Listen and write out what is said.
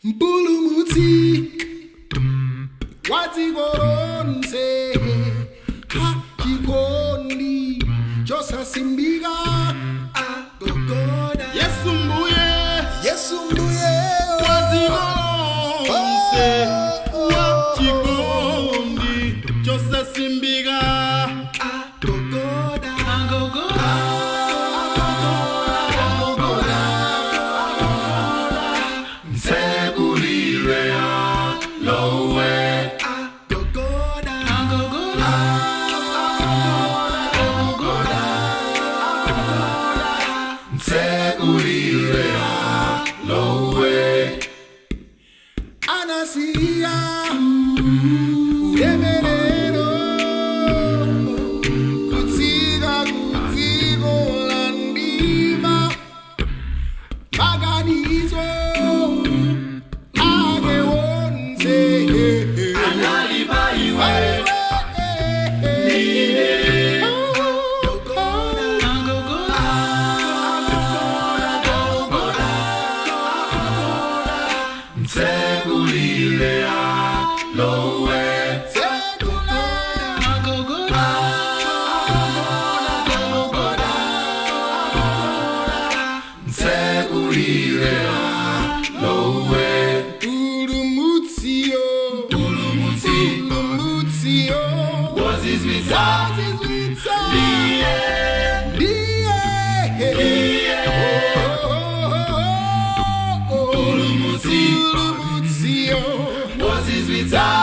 Mpulumutsi Wadzikoronse Chikondi Chosasimbika Agogoda Yesu mbuye Wadzikoronse Chikondi Chosasimbika Agogoda Anasiria Uremerero Kutsigo landima Maganizo Age wonse Analiba iwe Segulilea lowe Segulilea lowe Ulumutsio Wazizwitsa Ulumutsio Wazizwitsa